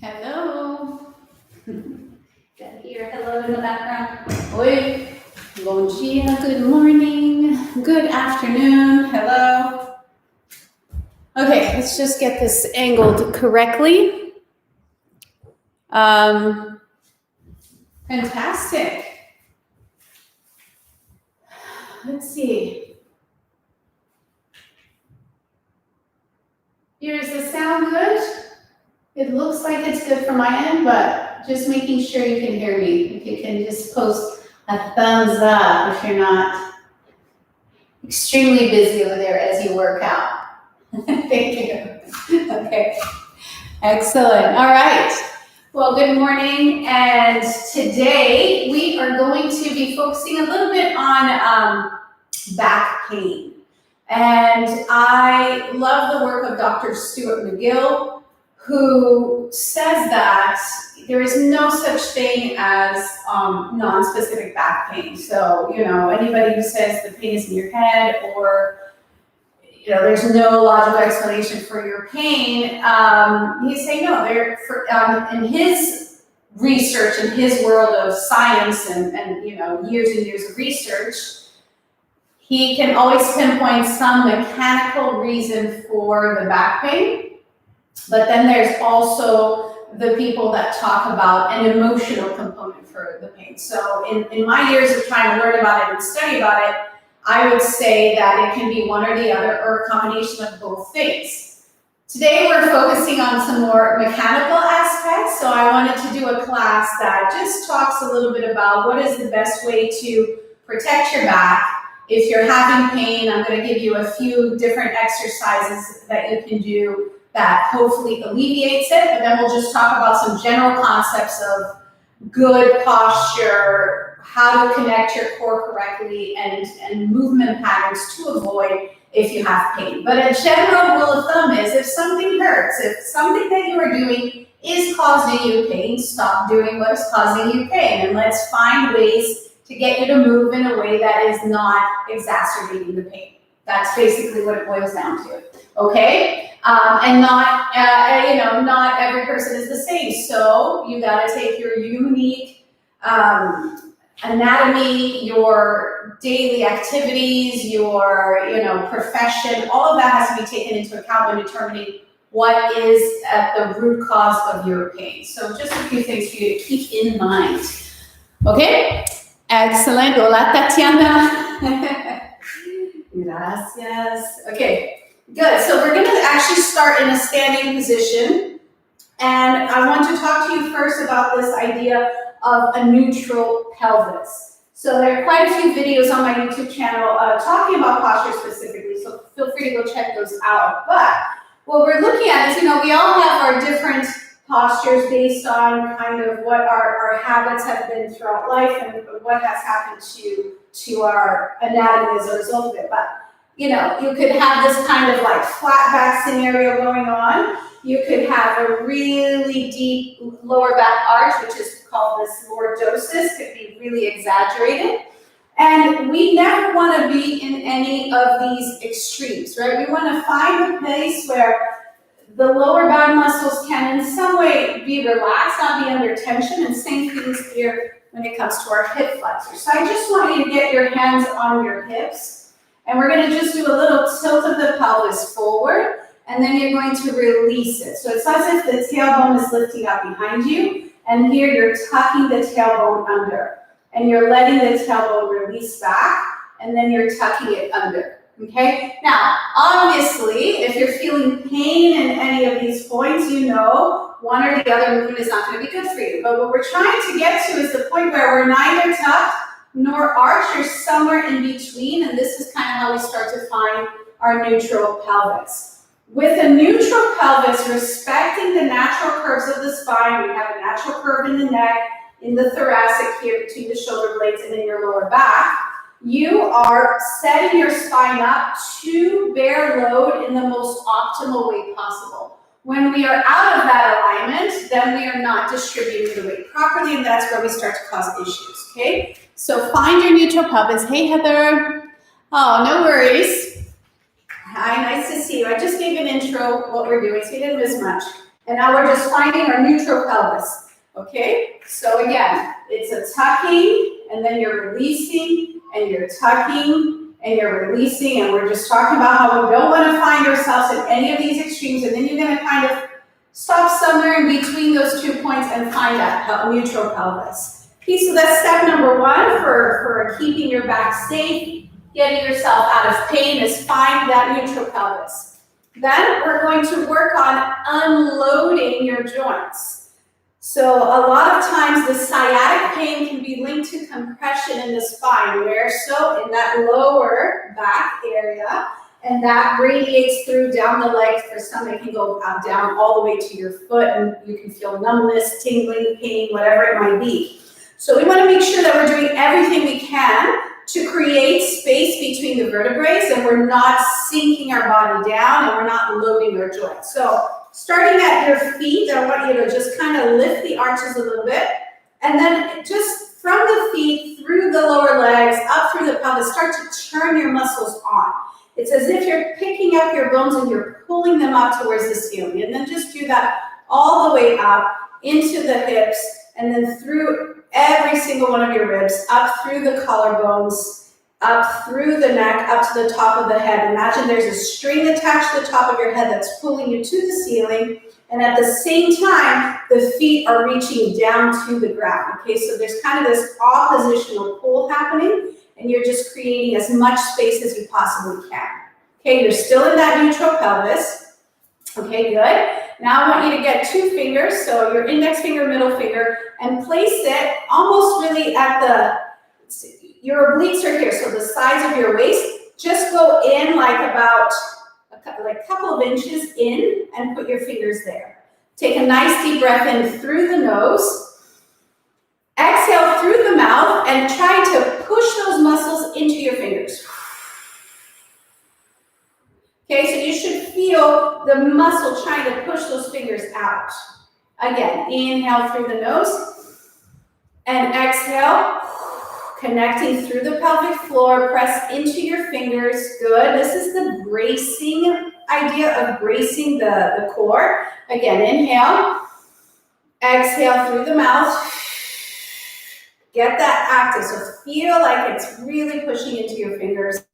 Hello. Got here, hello in the background. Oi. Bom dia, good morning, good afternoon, hello. Okay, let's just get this angled correctly. Fantastic. Let's see. Here, does this sound good? It looks like it's good from my end, but just making sure you can hear me. If you can just post a thumbs up if you're not extremely busy over there as you work out. Thank you. Okay. Excellent. All right. Well, good morning. And today we are going to be focusing a little bit on back pain. And I love the work of Dr. Stuart McGill, who says that there is no such thing as non-specific back pain. So, anybody who says the pain is in your head or there's no logical explanation for your pain, he's saying no. In his research, in his world of science and years and years of research, he can always pinpoint some mechanical reason for the back pain. But then there's also the people that talk about an emotional component for the pain. So in my years of trying to learn about it and study about it, I would say that it can be one or the other or a combination of both things. Today we're focusing on some more mechanical aspects. So I wanted to do a class that just talks a little bit about what is the best way to protect your back. If you're having pain, I'm going to give you a few different exercises that you can do that hopefully alleviates it, but then we'll just talk about some general concepts of good posture, how to connect your core correctly, and movement patterns to avoid if you have pain. But a general rule of thumb is if something hurts, if something that you are doing is causing you pain, stop doing what is causing you pain, and let's find ways to get you to move in a way that is not exacerbating the pain. That's basically what it boils down to, okay? And not every person is the same. So you gotta take your unique anatomy, your daily activities, your profession, all of that has to be taken into account when determining what is at the root cause of your pain. So just a few things for you to keep in mind. Okay? Excellent. Hola, Tatiana. Gracias. Okay. Good. So we're going to actually start in a standing position. And I want to talk to you first about this idea of a neutral pelvis. So there are quite a few videos on my YouTube channel talking about posture specifically, so feel free to go check those out. But what we're looking at is, we all have our different postures based on kind of what our habits have been throughout life and what has happened to our anatomy as a result of it. But you could have this kind of like flat back scenario going on. You could have a really deep lower back arch, which is called this lordosis, could be really exaggerated. And we never want to be in any of these extremes, right? We want to find a place where the lower back muscles can in some way be relaxed, not be under tension, and same things here when it comes to our hip flexors. So I just want you to get your hands on your hips. And we're going to just do a little tilt of the pelvis forward, and then you're going to release it. So it's as if the tailbone is lifting up behind you, and here you're tucking the tailbone under. And you're letting the tailbone release back, and then you're tucking it under. Okay? Now, obviously, if you're feeling pain in any of these points, one or the other movement is not going to be good for you. But what we're trying to get to is the point where we're neither tucked nor arch, or somewhere in between, and this is kind of how we start to find our neutral pelvis. With a neutral pelvis, respecting the natural curves of the spine, we have a natural curve in the neck, in the thoracic here between the shoulder blades and in your lower back, you are setting your spine up to bear load in the most optimal way possible. When we are out of that alignment, then we are not distributing the weight properly, and that's where we start to cause issues, okay? So find your neutral pelvis. Hey, Heather. Oh, no worries. Hi, nice to see you. I just gave an intro what we're doing, so you didn't miss much. And now we're just finding our neutral pelvis. Okay, so again, it's a tucking, and then you're releasing, and you're tucking, and you're releasing, and we're just talking about how we don't want to find ourselves in any of these extremes, and then you're going to kind of stop somewhere in between those 2 points and find that neutral pelvis. Okay, so that's step number one for keeping your back safe, getting yourself out of pain, is find that neutral pelvis. Then we're going to work on unloading your joints. So a lot of times the sciatic pain can be linked to compression in the spine, where so in that lower back area, and that radiates through down the legs. For some, it can go down all the way to your foot, and you can feel numbness, tingling, pain, whatever it might be. So we want to make sure that we're doing everything we can to create space between the vertebrae, and we're not sinking our body down, and we're not loading our joints. So starting at your feet, I want you to just kind of lift the arches a little bit, and then just from the feet, through the lower legs, up through the pelvis, start to turn your muscles on. It's as if you're picking up your bones and you're pulling them up towards the ceiling, and then just do that all the way up into the hips, and then through every single one of your ribs, up through the collarbones, up through the neck, up to the top of the head. Imagine there's a string attached to the top of your head that's pulling you to the ceiling, and at the same time, the feet are reaching down to the ground. Okay, so there's kind of this oppositional pull happening, and you're just creating as much space as you possibly can. Okay, you're still in that neutral pelvis. Okay, good. Now I want you to get 2 fingers, so your index finger, middle finger, and place it almost really at your obliques are here, so the sides of your waist. Just go in like about a couple of inches in and put your fingers there. Take a nice deep breath in through the nose. Exhale through the mouth and try to push those muscles into your fingers. Okay, so you should feel the muscle trying to push those fingers out. Again, inhale through the nose and exhale, connecting through the pelvic floor, press into your fingers. Good. This is the bracing idea of bracing the core. Again, inhale, exhale through the mouth. Get that active, so feel like it's really pushing into your fingers.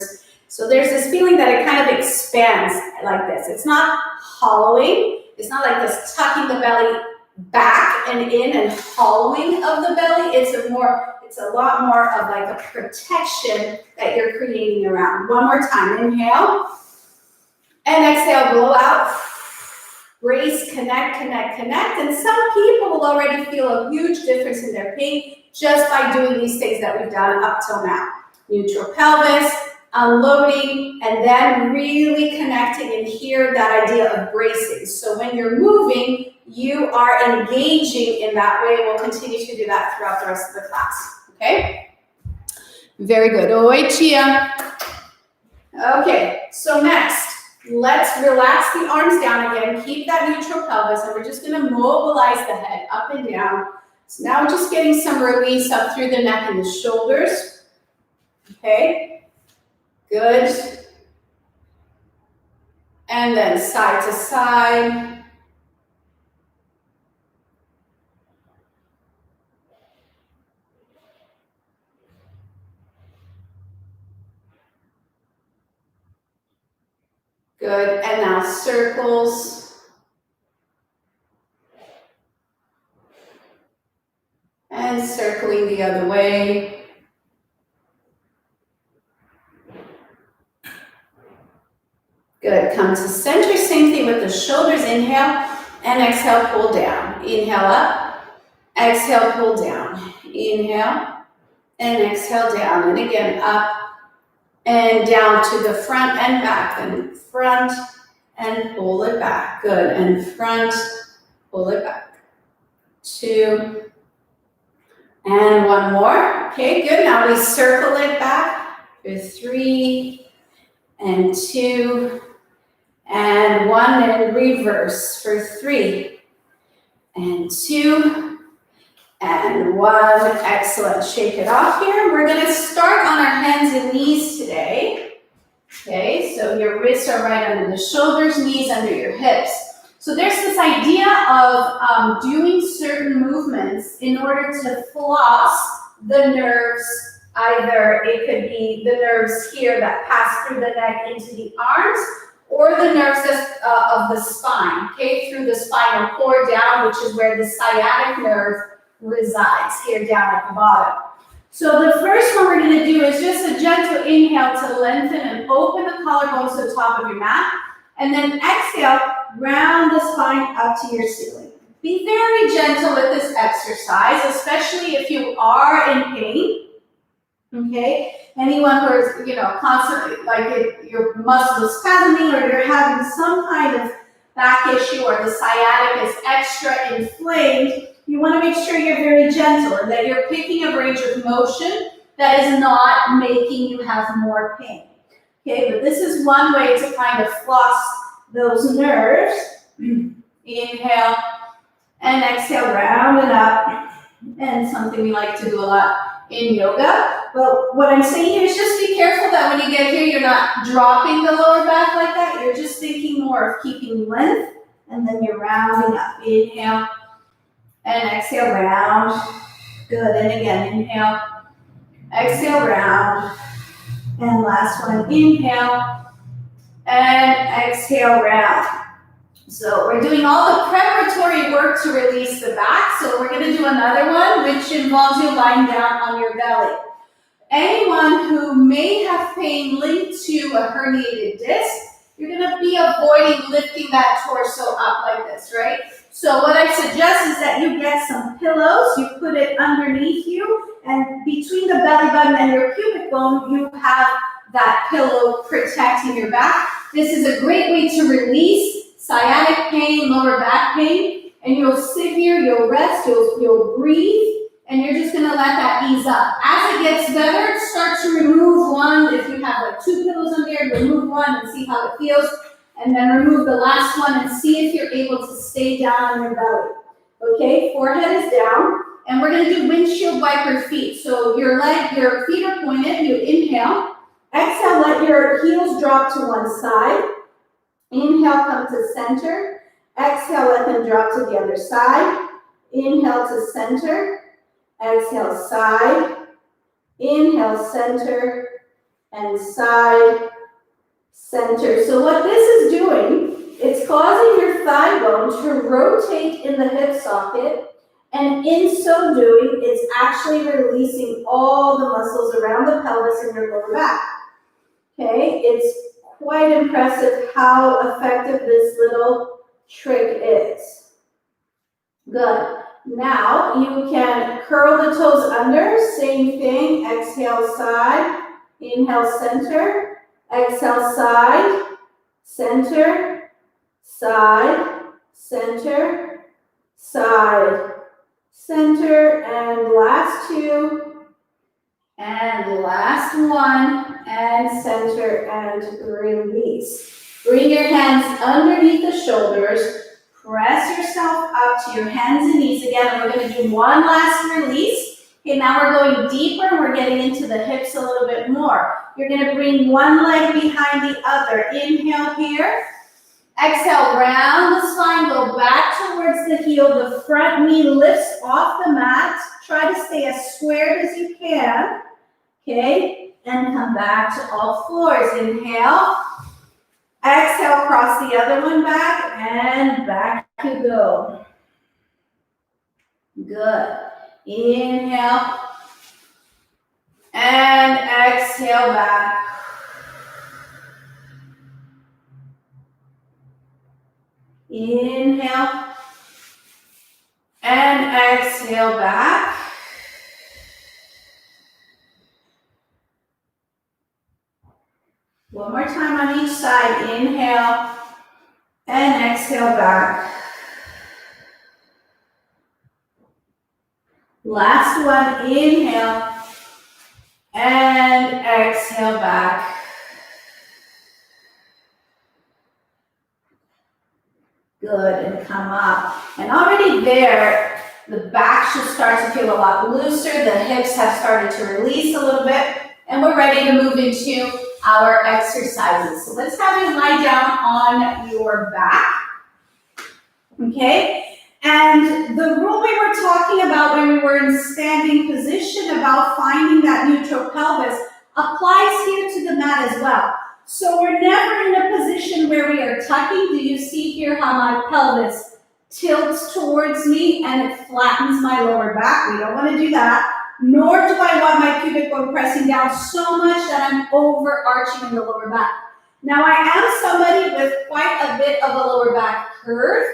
So there's this feeling that it kind of expands like this. It's not hollowing. It's not like this tucking the belly back and in and hollowing of the belly. It's a lot more of like a protection that you're creating around. One more time. Inhale and exhale, blow out. Brace, connect, connect, connect. And some people will already feel a huge difference in their pain just by doing these things that we've done up till now. Neutral pelvis, unloading, and then really connecting and hear that idea of bracing. So when you're moving, you are engaging in that way. We'll continue to do that throughout the rest of the class. Okay? Very good. Oi, Chia. Okay, so next, let's relax the arms down again. Keep that neutral pelvis, and we're just going to mobilize the head up and down. So now we're just getting some release up through the neck and the shoulders. Okay? Good. And then side to side. Good. And now circles. And circling the other way. Good. Come to center. Same thing with the shoulders. Inhale and exhale, pull down. Inhale up. Exhale, pull down. Inhale and exhale down. And again, up and down to the front and back. And front and pull it back. Good. And front, pull it back. 2. And 1 more. Okay, good. Now we circle it back for 3 and 2 and 1, and reverse for 3 and 2 and 1. Excellent. Shake it off here. We're going to start on our hands and knees today. Okay, so your wrists are right under the shoulders, knees under your hips. So there's this idea of doing certain movements in order to floss the nerves. Either it could be the nerves here that pass through the neck into the arms, or the nerves of the spine, okay, through the spinal cord down, which is where the sciatic nerve resides, here down at the bottom. So the first one we're going to do is just a gentle inhale to lengthen and open the collarbones to the top of your mat, and then exhale, round the spine up to your ceiling. Be very gentle with this exercise, especially if you are in pain. Okay, anyone who is, constantly, like if your muscle is spasming or you're having some kind of back issue or the sciatic is extra inflamed, you want to make sure you're very gentle and that you're picking a range of motion that is not making you have more pain. Okay, but this is one way to kind of floss those nerves. Inhale and exhale, round it up, and something we like to do a lot in yoga. But what I'm saying here is just be careful that when you get here, you're not dropping the lower back like that. You're just thinking more of keeping length, and then you're rounding up. Inhale and exhale, round. Good, and again, inhale, exhale, round. And last one, inhale and exhale, round. So we're doing all the preparatory work to release the back. So we're going to do another one, which involves you lying down on your belly. Anyone who may have pain linked to a herniated disc, you're going to be avoiding lifting that torso up like this, right? So what I suggest is that you get some pillows, you put it underneath you, and between the belly button and your pubic bone, you have that pillow protecting your back. This is a great way to release sciatic pain, lower back pain, and you'll sit here, you'll rest, you'll breathe, and you're just gonna let that ease up. As it gets better, start to remove one. If you have like 2 pillows on there, remove one and see how it feels, and then remove the last one and see if you're able to stay down on your belly. Okay, forehead is down, and we're gonna do windshield wiper feet. So your feet are pointed, you inhale, exhale, let your heels drop to one side. Inhale, come to center. Exhale, let them drop to the other side. Inhale to center. Exhale, side. Inhale, center. And side, center. So what this is doing, it's causing your thigh bone to rotate in the hip socket. And in so doing, it's actually releasing all the muscles around the pelvis and your lower back. Okay, it's quite impressive how effective this little trick is. Good. Now you can curl the toes under, same thing, exhale side, inhale center, exhale side, center, side, center, side, center, and last 2. And last one, and center, and release. Bring your hands underneath the shoulders. Press yourself up to your hands and knees again. And we're going to do one last release. Okay, now we're going deeper and we're getting into the hips a little bit more. You're going to bring one leg behind the other. Inhale here. Exhale, round the spine, go back towards the heel. The front knee lifts off the mat. Try to stay as squared as you can. Okay, and come back to all fours. Inhale. Exhale, cross the other one back, and back you go. Good. Inhale. And exhale back. Inhale. And exhale back. One more time on each side. Inhale and exhale back. Last one. Inhale and exhale back. Good, and come up. And already there, the back should start to feel a lot looser. The hips have started to release a little bit, and we're ready to move into our exercises. So let's have you lie down on your back. okay? And the rule we were talking about when we were in standing position about finding that neutral pelvis applies here to the mat as well. So we're never in a position where we are tucking. Do you see here how my pelvis tilts towards me and it flattens my lower back? We don't want to do that. Nor do I want my pubic bone pressing down so much that I'm overarching in the lower back. Now I am somebody with quite a bit of a lower back curve,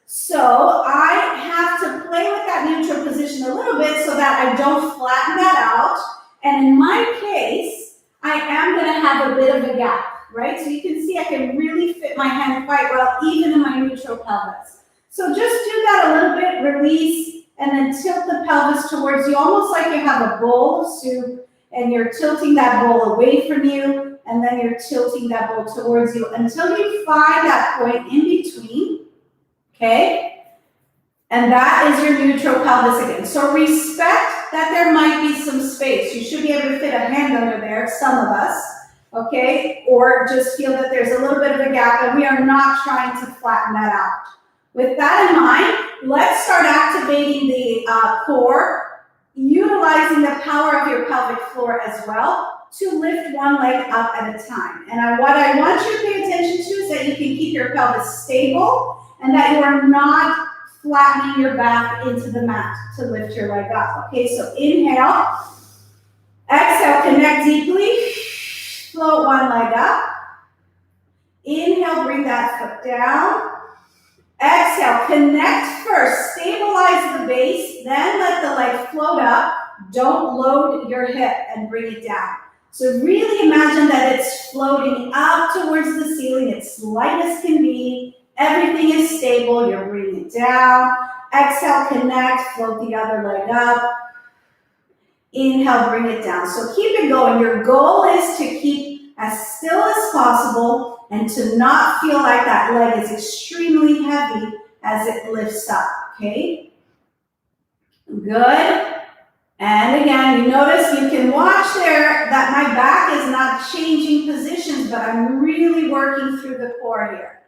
so I have to play with that neutral position a little bit so that I don't flatten that out. And in my case, I am going to have a bit of a gap, right? So you can see I can really fit my hand quite well, even in my neutral pelvis. So just do that a little bit, release, and then tilt the pelvis towards you, almost like you have a bowl of soup, and you're tilting that bowl away from you, and then you're tilting that bowl towards you until you find that point in between, okay? And that is your neutral pelvis again. So respect that there might be some space. You should be able to fit a hand under there, some of us, okay? Or just feel that there's a little bit of a gap, and we are not trying to flatten that out. With that in mind, let's start activating the core, utilizing the power of your pelvic floor as well to lift one leg up at a time. And what I want you to pay attention to is that you can keep your pelvis stable and that you are not flattening your back into the mat to lift your leg up. Okay, so inhale, exhale, connect deeply, float one leg up. Inhale, bring that foot down. Exhale, connect first, stabilize the base, then let the leg float up. Don't load your hip and bring it down. So really imagine that it's floating up towards the ceiling. It's light as can be. Everything is stable. You're bringing it down. Exhale, connect, float the other leg up. Inhale, bring it down. So keep it going. Your goal is to keep as still as possible and to not feel like that leg is extremely heavy as it lifts up, okay? Good. And again, you notice you can watch there that my back is not changing positions, but I'm really working through the core here.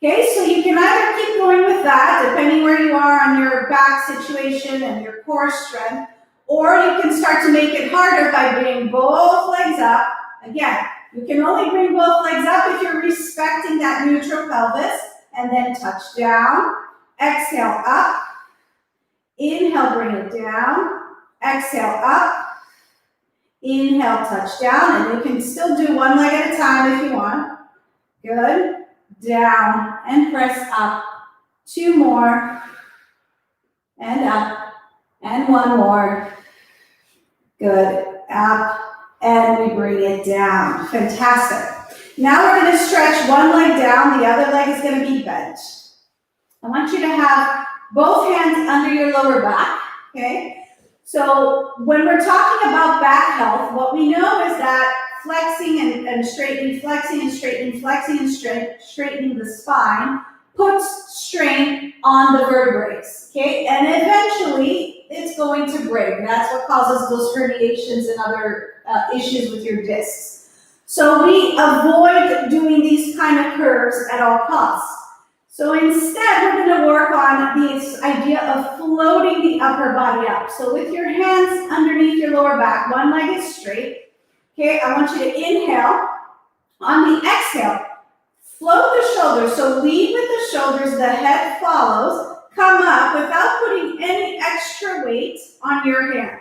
Okay, so you can either keep going with that, depending where you are on your back situation and your core strength, or you can start to make it harder by bringing both legs up. Again, you can only bring both legs up if you're respecting that neutral pelvis, and then touch down. Exhale up. Inhale, bring it down. Exhale up. Inhale, touch down, and you can still do one leg at a time if you want. Good. Down and press up. Two more. And up. And one more. Good. Up. And we bring it down. Fantastic. Now we're going to stretch one leg down. The other leg is going to be bent. I want you to have both hands under your lower back. Okay? So when we're talking about back health, what we know is that flexing and straightening, flexing and straightening, flexing and straightening the spine puts strain on the vertebrae, okay? And eventually, it's going to break. That's what causes those herniations and other issues with your discs. So we avoid doing these kind of curves at all costs. So instead, we're going to work on this idea of floating the upper body up. So with your hands underneath your lower back, one leg is straight. Okay, I want you to inhale. On the exhale, float the shoulders. So lead with the shoulders, the head follows. Come up without putting any extra weight on your hands.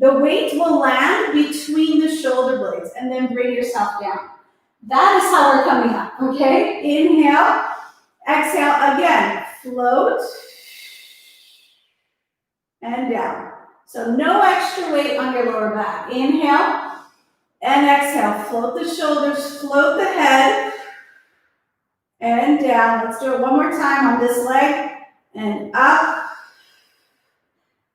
The weight will land between the shoulder blades and then bring yourself down. That is how we're coming up, okay? Inhale, exhale again, float, and down. So no extra weight on your lower back. Inhale and exhale, float the shoulders, float the head, and down. Let's do it one more time on this leg, and up,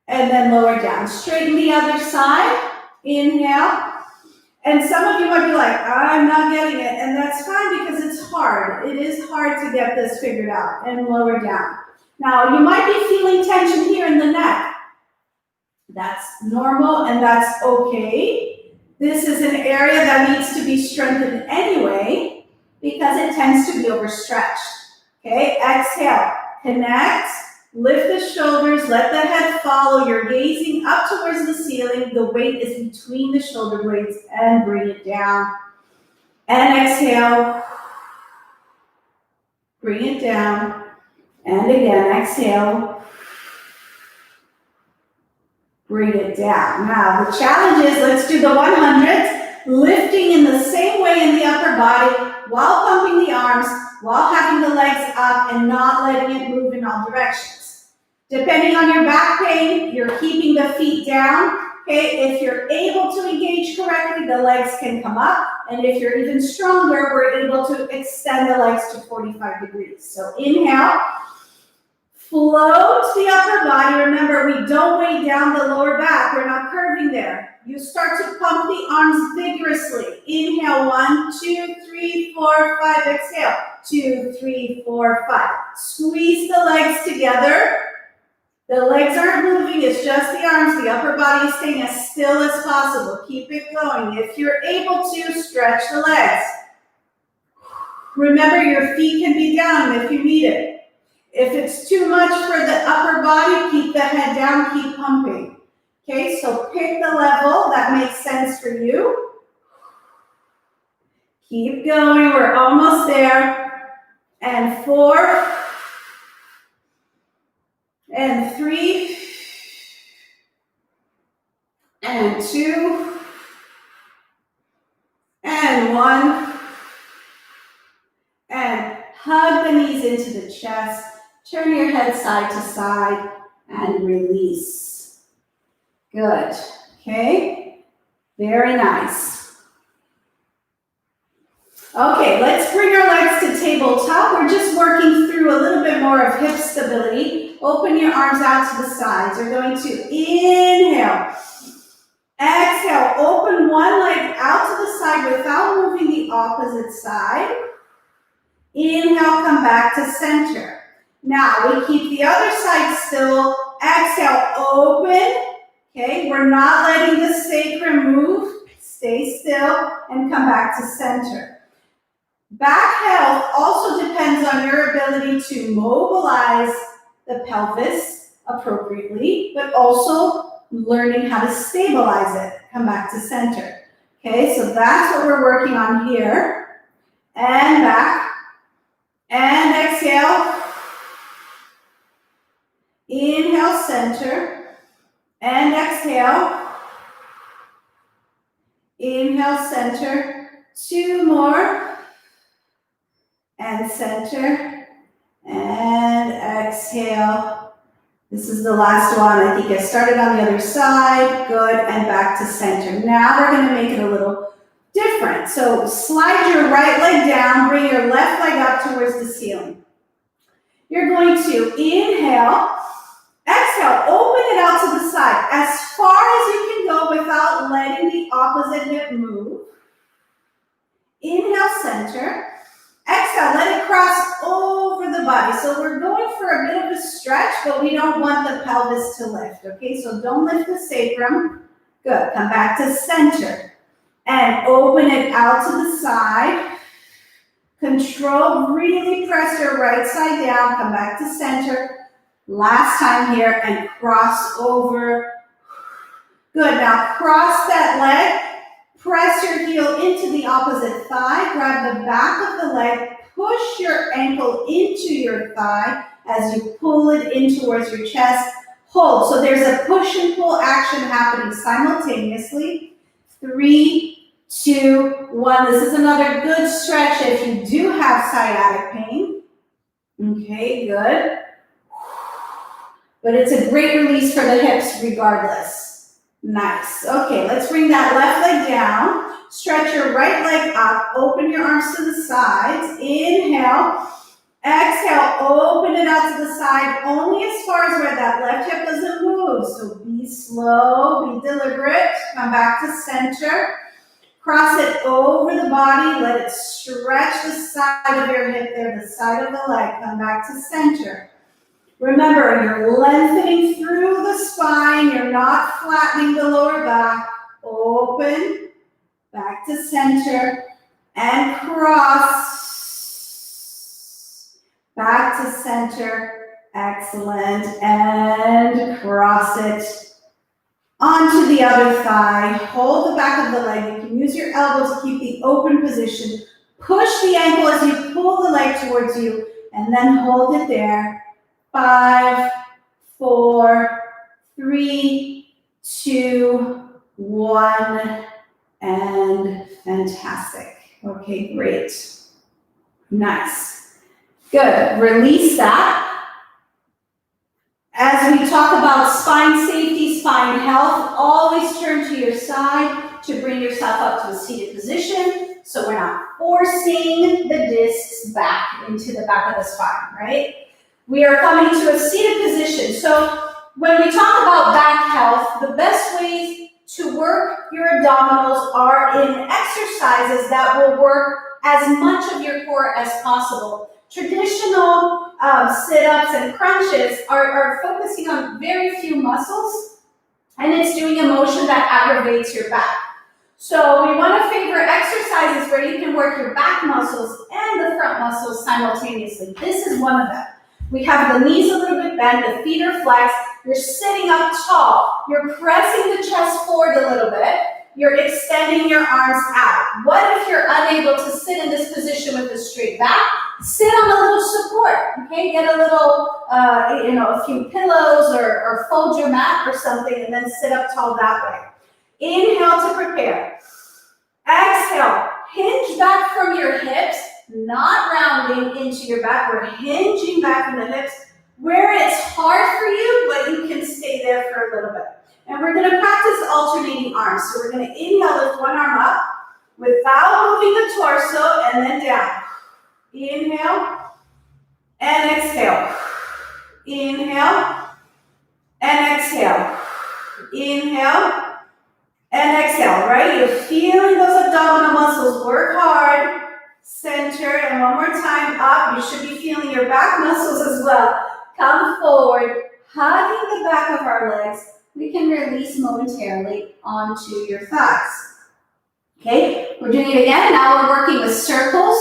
and then lower down. Straighten the other side, inhale. And some of you might be like, I'm not getting it, and that's fine because it's hard. It is hard to get this figured out, and lower down. Now, you might be feeling tension here in the neck. That's normal, and that's okay. This is an area that needs to be strengthened anyway because it tends to be overstretched. Okay, exhale, Connect, lift the shoulders, let the head follow. You're gazing up towards the ceiling. The weight is between the shoulder blades, and bring it down. And exhale. Bring it down. And again, exhale. Bring it down. Now, the challenge is, let's do the 100s, lifting in the same way in the upper body while pumping the arms, while having the legs up and not letting it move in all directions. Depending on your back pain, you're keeping the feet down. Okay, if you're able to engage correctly, the legs can come up. And if you're even stronger, we're able to extend the legs to 45 degrees. So inhale. Float the upper body. Remember, we don't weigh down the lower back. We're not curving there. You start to pump the arms vigorously. Inhale, 1, 2, 3, 4, 5. Exhale, 2, 3, 4, 5. Squeeze the legs together. The legs aren't moving. It's just the arms. The upper body is staying as still as possible. Keep it going. If you're able to, stretch the legs. Remember, your feet can be down if you need it. If it's too much for the upper body, keep the head down, keep pumping. Okay, so pick the level that makes sense for you. Keep going, we're almost there. And 4, and 3, and 2, and 1, and hug the knees into the chest. Turn your head side to side and release. Good. Okay. Very nice. Okay, let's bring our legs to tabletop. We're just working through a little bit more of hip stability. Open your arms out to the sides. You're going to inhale. Exhale. Open one leg out to the side without moving the opposite side. Inhale, come back to center. Now, we keep the other side still. Exhale, open. Okay, we're not letting the sacrum move. Stay still and come back to center. Back health also depends on your ability to mobilize the pelvis appropriately, but also learning how to stabilize it. Come back to center. Okay, so that's what we're working on here. And back. And exhale. Inhale, center, and exhale. Inhale, center. 2 more, and center, and exhale. This is the last one. I think I started on the other side. Good, and back to center. Now we're going to make it a little different. So slide your right leg down, bring your left leg up towards the ceiling. You're going to inhale. Exhale, open it out to the side as far as you can go without letting the opposite hip move. Inhale, center. Exhale, let it cross over the body. So we're going for a bit of a stretch, but we don't want the pelvis to lift, okay? So don't lift the sacrum. Good, come back to center. And open it out to the side. Control, really press your right side down, come back to center. Last time here, and cross over. Good, now cross that leg, press your heel into the opposite thigh, grab the back of the leg, push your ankle into your thigh as you pull it in towards your chest. Hold, so there's a push and pull action happening simultaneously. 3, 2, 1. This is another good stretch if you do have sciatic pain. Okay, good. But it's a great release for the hips regardless. Nice. Okay, let's bring that left leg down. Stretch your right leg up. Open your arms to the sides. Inhale. Exhale. Open it out to the side only as far as where that left hip doesn't move. So be slow, be deliberate. Come back to center. Cross it over the body. Let it stretch the side of your hip there, the side of the leg. Come back to center. Remember, you're lengthening through the spine. You're not flattening the lower back. Open, back to center, and cross. Back to center, Excellent. And cross it onto the other thigh. Hold the back of the leg. You can use your elbow to keep the open position. Push the ankle as you pull the leg towards you, and then hold it there. 5, 4, 3, 2, 1, and fantastic. Okay, great. Nice. Good. Release that. As we talk about spine safety, spine health, always turn to your side to bring yourself up to a seated position, so we're not forcing the discs back into the back of the spine, right? We are coming to a seated position. So when we talk about back health, the best ways to work your abdominals are in exercises that will work as much of your core as possible. Traditional sit-ups and crunches are focusing on very few muscles, and it's doing a motion that aggravates your back. So we want to favor exercises where you can work your back muscles and the front muscles simultaneously. This is one of them. We have the knees a little bit bent, the feet are flexed, you're sitting up tall, you're pressing the chest forward a little bit, you're extending your arms out. What if you're unable to sit in this position with a straight back? Sit on a little support, okay? Get a little, a few pillows or fold your mat or something and then sit up tall that way. Inhale to prepare. Exhale, hinge back from your hips, not rounding into your back. We're hinging back from the hips where it's hard for you, but you can stay there for a little bit. And we're going to practice alternating arms. So we're going to inhale, lift one arm up without moving the torso, and then down. Inhale and exhale. Inhale and exhale. Inhale and exhale, right? You're feeling those abdominal muscles work hard. Center, and one more time up. You should be feeling your back muscles as well. Come forward, hugging the back of our legs. We can release momentarily onto your thighs. Okay, we're doing it again. Now we're working with circles.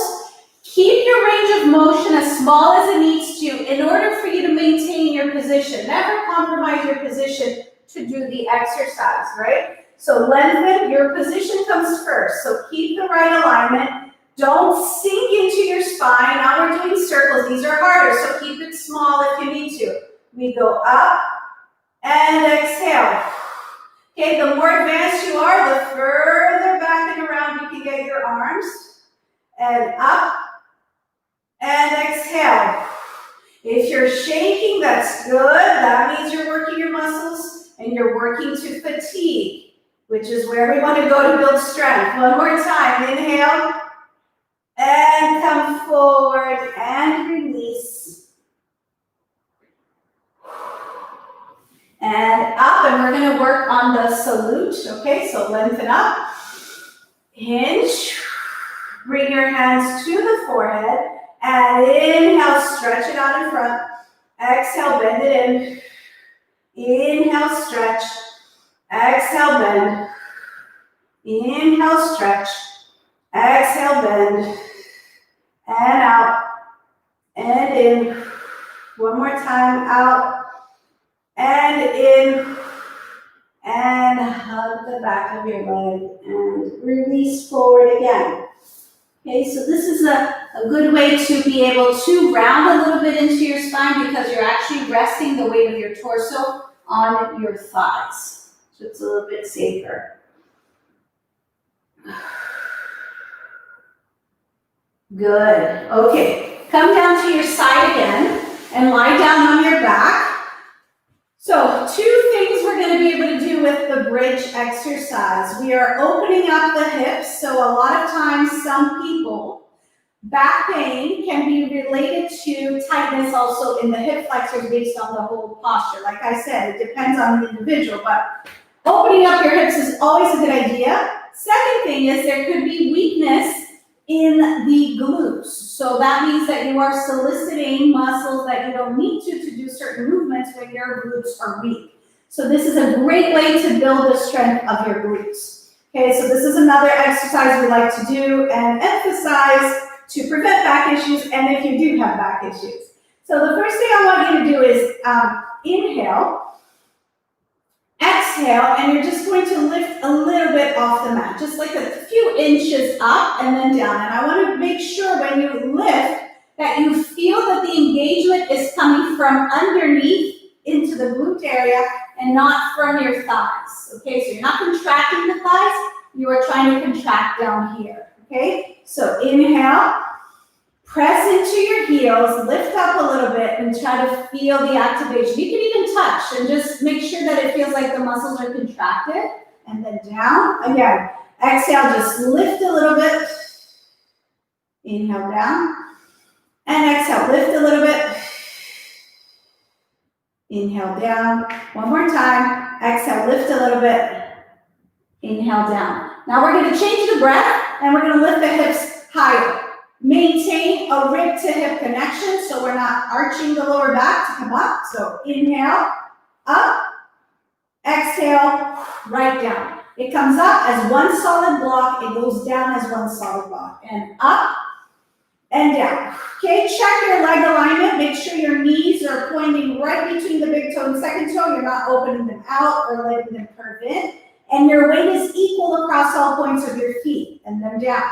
Keep your range of motion as small as it needs to in order for you to maintain your position. Never compromise your position to do the exercise, right? So lengthen, your position comes first. So keep the right alignment. Don't sink into your spine. Now we're doing circles. These are harder, so keep it small if you need to. We go up and exhale. Okay, the more advanced you are, the further back and around you can get your arms. And up and exhale. If you're shaking, that's good. That means you're working your muscles and you're working to fatigue, which is where we want to go to build strength. One more time. Inhale. And come forward and release. And up, and we're going to work on the salute, okay? So lengthen up, hinge, bring your hands to the forehead, and inhale, stretch it out in front. Exhale, bend it in. Inhale, stretch. Exhale, bend. Inhale, stretch. Exhale, bend, and out, and in. One more time, out, and in, and hug the back of your leg, and release forward again. Okay, so this is a good way to be able to round a little bit into your spine because you're actually resting the weight of your torso on your thighs. So it's a little bit safer. Good. Okay. Come down to your side again and lie down on your back. So 2 things we're going to be able to do with the bridge exercise. We are opening up the hips. So a lot of times some people, back pain can be related to tightness also in the hip flexors based on the whole posture. Like I said, it depends on the individual, but opening up your hips is always a good idea. Second thing is there could be weakness in the glutes. So that means that you are soliciting muscles that you don't need to do certain movements when your glutes are weak. So this is a great way to build the strength of your glutes. Okay, so this is another exercise we like to do and emphasize to prevent back issues and if you do have back issues. So the first thing I want you to do is inhale, exhale, and you're just going to lift a little bit off the mat, just like a few inches up and then down. And I want to make sure when you lift that you feel that the engagement is coming from underneath into the glute area and not from your thighs. Okay, so you're not contracting the thighs, you are trying to contract down here. Okay, so inhale, press into your heels, lift up a little bit and try to feel the activation. You can even touch and just make sure that it feels like the muscles are contracted. And then down, again, exhale, just lift a little bit. Inhale down. And exhale, lift a little bit. Inhale down. One more time. Exhale, lift a little bit. Inhale down. Now we're going to change the breath and we're going to lift the hips higher. Maintain a rib to hip connection so we're not arching the lower back to come up. So inhale, up, exhale, right down. It comes up as one solid block, it goes down as one solid block. And up and down. Okay, check your leg alignment. Make sure your knees are pointing right between the big toe and second toe. You're not opening them out or letting them curve in. And your weight is equal across all points of your feet. And then down.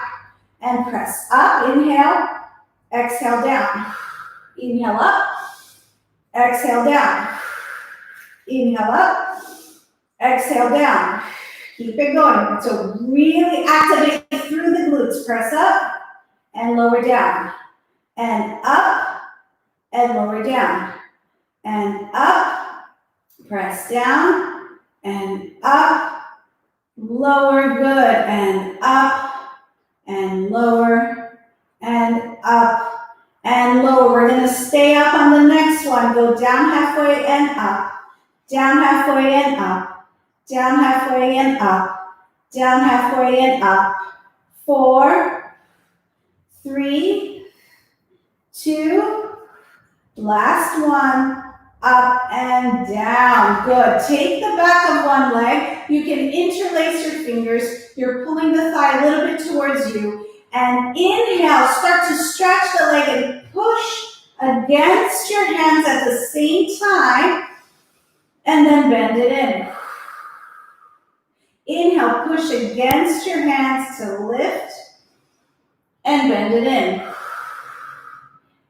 And press up, inhale, exhale down. Inhale up, exhale down. Inhale up, exhale down. Keep it going. So really activate through the glutes. Press up and lower down. And up and lower down. And up, press down and up, lower, good, and up, and lower, and up, and lower. We're going to stay up on the next one. Go down halfway and up, down halfway and up, down halfway and up, down halfway and up. 4, 3, 2, last one, up and down. Good. Take the back of one leg. You can interlace your fingers. You're pulling the thigh a little bit towards you. And inhale, start to stretch the leg and push against your hands at the same time. And then bend it in. Inhale, push against your hands to lift. And bend it in.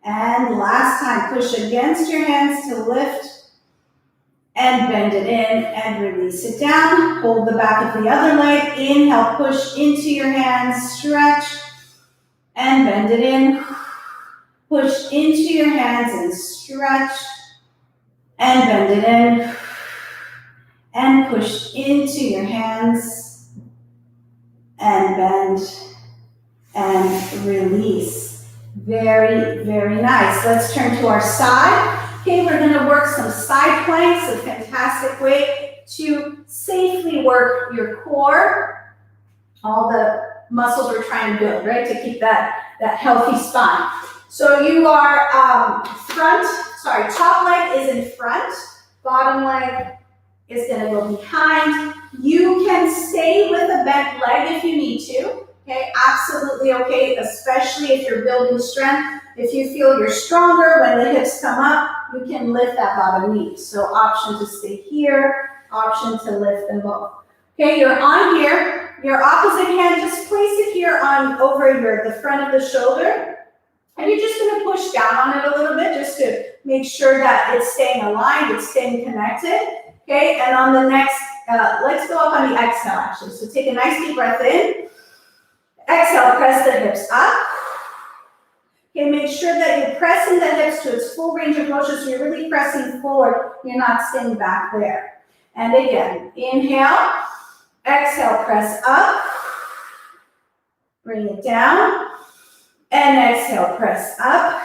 And last time, push against your hands to lift and bend it in and release it down. Hold the back of the other leg. Inhale, push into your hands, stretch and bend it in. Push into your hands and stretch and bend it in. And push into your hands and bend and release. Very, very nice. Let's turn to our side. Okay, we're going to work some side planks, a fantastic way to safely work your core, all the muscles we're trying to build, right, to keep that healthy spine. So you are top leg is in front, bottom leg is going to go behind. You can stay with a bent leg if you need to. Okay, absolutely okay, especially if you're building strength. If you feel you're stronger when the hips come up, you can lift that bottom knee. So option to stay here, option to lift them both. Okay, you're on here. Your opposite hand, just place it here on over the front of the shoulder. And you're just going to push down on it a little bit just to make sure that it's staying aligned, it's staying connected. Okay, and on the next, let's go up on the exhale actually. So take a nice deep breath in. Exhale, press the hips up. Okay, make sure that you're pressing the hips to its full range of motion, so you're really pressing forward. You're not staying back there. And again, inhale, exhale, press up. Bring it down. And exhale, press up.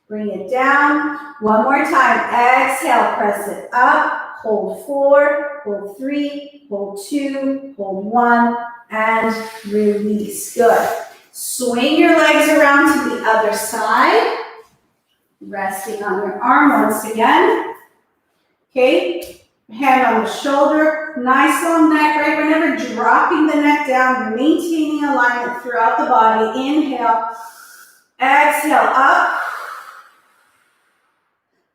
Bring it down. One more time. Exhale, press it up. Hold 4, hold 3, hold 2, hold 1, and release. Good. Swing your legs around to the other side. Resting on your arm once again. Okay. Hand on the shoulder. Nice long neck, right? We're never dropping the neck down. We're maintaining alignment throughout the body. Inhale. Exhale up.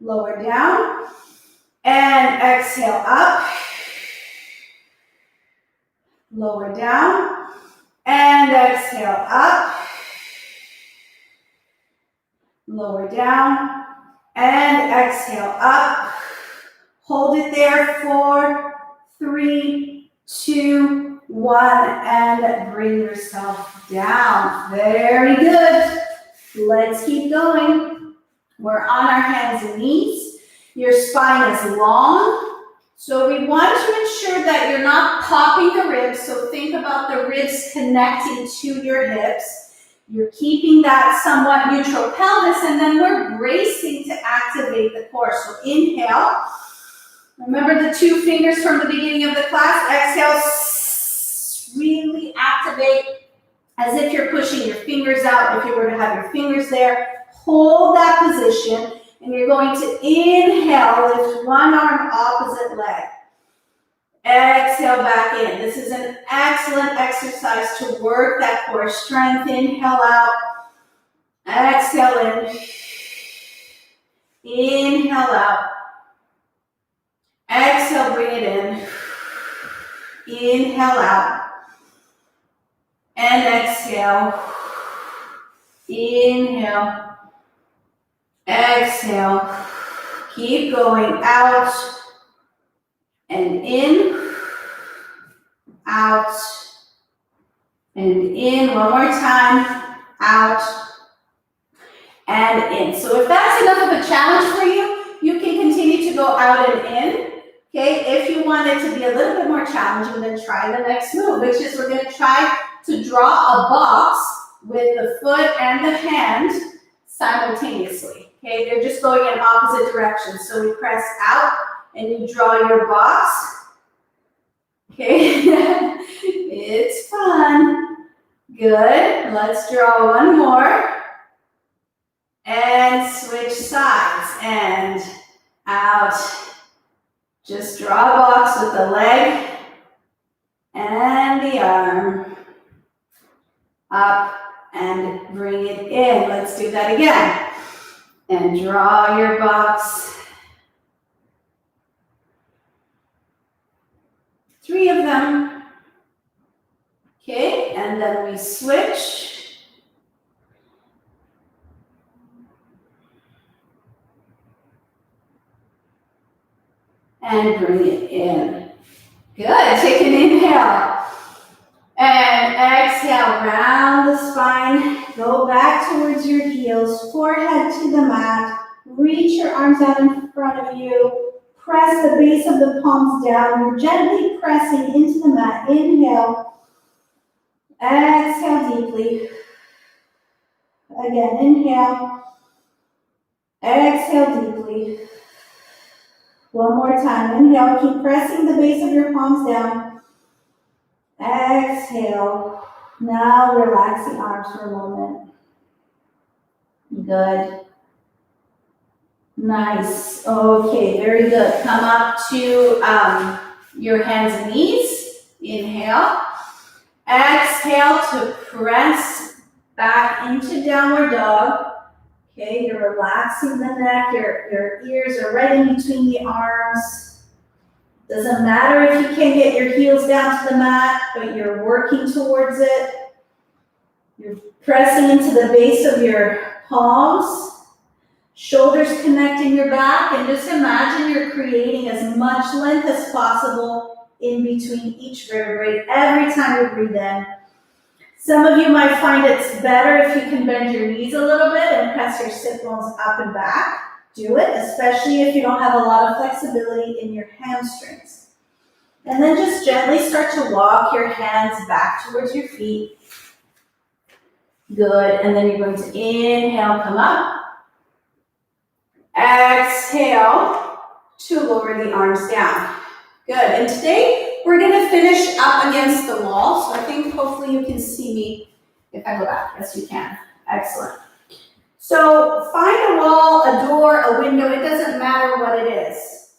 Lower down. And exhale up. Lower down. And exhale up. Lower down. And exhale up. Hold it there. 4, 3, 2, 1. And bring yourself down. Very good. Let's keep going. We're on our hands and knees. Your spine is long. So we want to ensure that you're not popping the ribs. So think about the ribs connecting to your hips. You're keeping that somewhat neutral pelvis, and then we're bracing to activate the core. So inhale. Remember the 2 fingers from the beginning of the class. Exhale. Really activate as if you're pushing your fingers out. If you were to have your fingers there, hold that position. And you're going to inhale, lift one arm, opposite leg. Exhale back in. This is an excellent exercise to work that core strength. Inhale out. Exhale in. Inhale out. Exhale, bring it in. Inhale out. And exhale. Inhale. Exhale. Keep going out and in, out and in. One more time. Out and in. So if that's enough of a challenge for you, you can continue to go out and in. Okay, if you want it to be a little bit more challenging, then try the next move, which is we're going to try to draw a box with the foot and the hand simultaneously. Okay, they're just going in opposite directions. So we press out and you draw your box. Okay, it's fun. Good. Let's draw one more. And switch sides and out. Just draw a box with the leg and the arm. Up and bring it in. Let's do that again. And draw your box. 3 of them. Okay, and then we switch. And bring it in. Good, take an inhale. And exhale, round the spine. Go back towards your heels, forehead to the mat. Reach your arms out in front of you. Press the base of the palms down. You're gently pressing into the mat. Inhale. Exhale deeply. Again, inhale. Exhale deeply. One more time. Inhale. Keep pressing the base of your palms down. Exhale. Now relax the arms for a moment. Good. Nice. Okay, very good. Come up to your hands and knees. Inhale. Exhale to press back into downward dog. Okay, you're relaxing the neck. Your ears are right in between the arms. Doesn't matter if you can't get your heels down to the mat, but you're working towards it. You're pressing into the base of your palms. Shoulders connecting your back, and just imagine you're creating as much length as possible in between each vertebrae every time you breathe in. Some of you might find it's better if you can bend your knees a little bit and press your sit bones up and back. Do it, especially if you don't have a lot of flexibility in your hamstrings. And then just gently start to walk your hands back towards your feet. Good, and then you're going to inhale, come up. Exhale to lower the arms down. Good, and today we're gonna finish up against the wall. So I think hopefully you can see me if I go back. Yes, you can. Excellent. So find a wall, a door, a window, it doesn't matter what it is.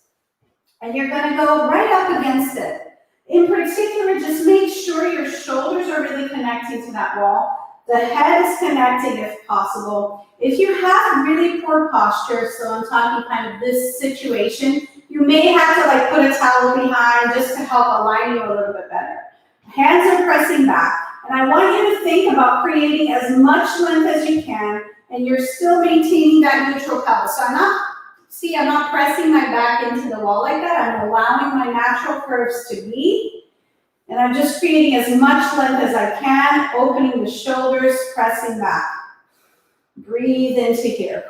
And you're gonna go right up against it. In particular, just make sure your shoulders are really connecting to that wall. The head is connecting if possible. If you have really poor posture, so I'm talking kind of this situation, you may have to like put a towel behind just to help align you a little bit better. Hands are pressing back, and I want you to think about creating as much length as you can, and you're still maintaining that neutral pelvis. So I'm not pressing my back into the wall like that. I'm allowing my natural curves to be, and I'm just creating as much length as I can, opening the shoulders, pressing back. Breathe into here.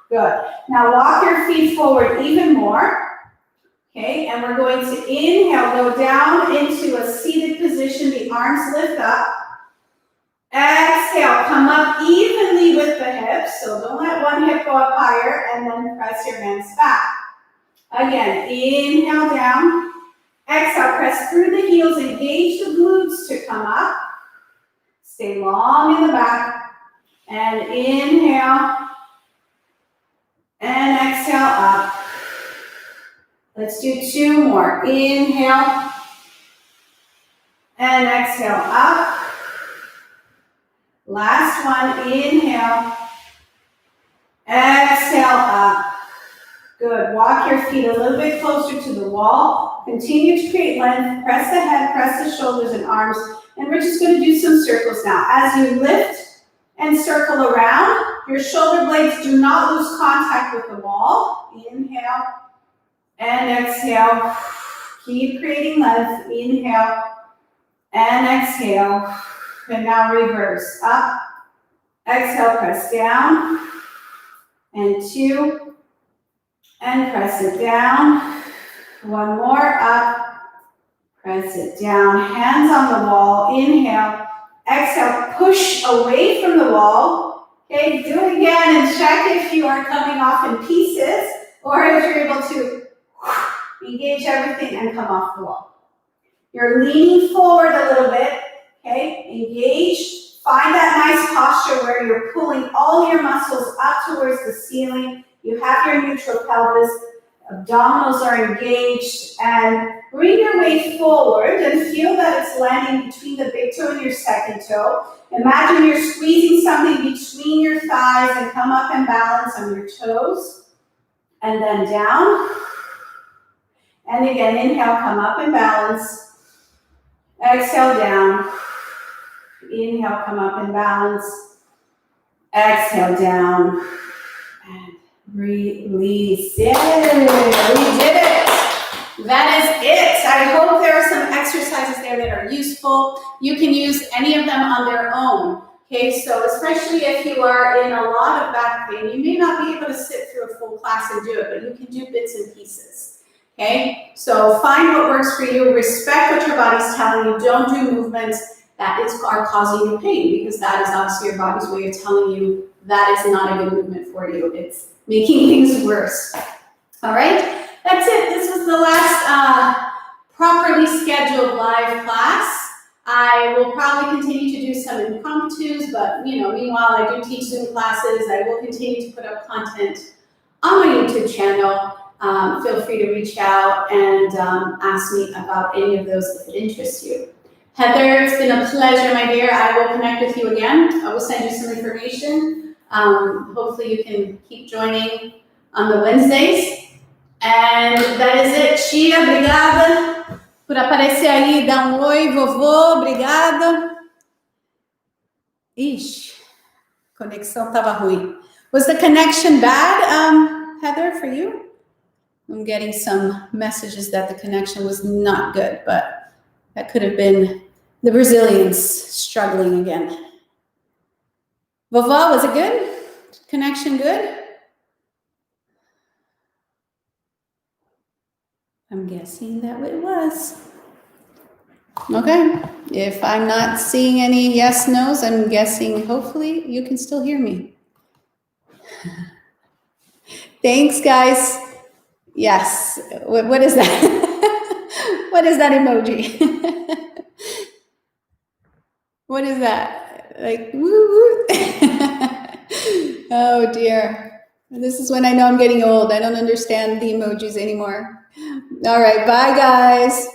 Good. Now walk your feet forward even more. Okay, and we're going to inhale, go down into a seated position, the arms lift up. Exhale, come up evenly with the hips, so don't let one hip go up higher, and then press your hands back. Again, inhale down. Exhale, press through the heels, engage the glutes to come up. Stay long in the back, and inhale, and exhale up. Let's do 2 more. Inhale and exhale up. Last one. Inhale. Exhale up. Good. Walk your feet a little bit closer to the wall. Continue to create length. Press the head, press the shoulders and arms. And we're just going to do some circles now. As you lift and circle around, your shoulder blades do not lose contact with the wall. Inhale. And exhale. Keep creating length. Inhale and exhale. And now reverse. Up. Exhale, press down. And 2. And press it down. 1 more. Up. Press it down. Hands on the wall. Inhale. Exhale. Push away from the wall. Okay, do it again and check if you are coming off in pieces or if you're able to engage everything and come off the wall. You're leaning forward a little bit, okay? Engage. Find that nice posture where you're pulling all your muscles up towards the ceiling. You have your neutral pelvis. Abdominals are engaged. And bring your weight forward and feel that it's landing between the big toe and your second toe. Imagine you're squeezing something between your thighs and come up and balance on your toes. And then down. And again, inhale, come up and balance. Exhale, down. Inhale, come up and balance. Exhale, down. And release. Yay! We did it! That is it. I hope there are some exercises there that are useful. You can use any of them on their own. Okay, so especially if you are in a lot of back pain, you may not be able to sit through a full class and do it, but you can do bits and pieces. Okay, so find what works for you, respect what your body's telling you, don't do movements that are causing you pain, because that is obviously your body's way of telling you that is not a good movement for you. It's making things worse. All right, that's it. This was the last properly scheduled live class. I will probably continue to do some impromptus, but meanwhile I do teach Zoom classes. I will continue to put up content on my YouTube channel. Feel free to reach out and ask me about any of those if it interests you. Heather, it's been a pleasure, my dear. I will connect with you again. I will send you some information. Hopefully you can keep joining on the Wednesdays. And that is it. Chia, obrigada por aparecer aí. Dá oi, vovô. Obrigada. Ixi, conexão estava ruim. Was the connection bad, Heather, for you? I'm getting some messages that the connection was not good, but that could have been the Brazilians struggling again. Vovó, was it good? Connection good? I'm guessing that it was. Okay, if I'm not seeing any yes, no's, I'm guessing hopefully you can still hear me. Thanks, guys. Yes. What is that? What is that emoji? What is that? Like, woo woo. Oh dear. This is when I know I'm getting old. I don't understand the emojis anymore. All right. Bye, guys.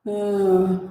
Oh.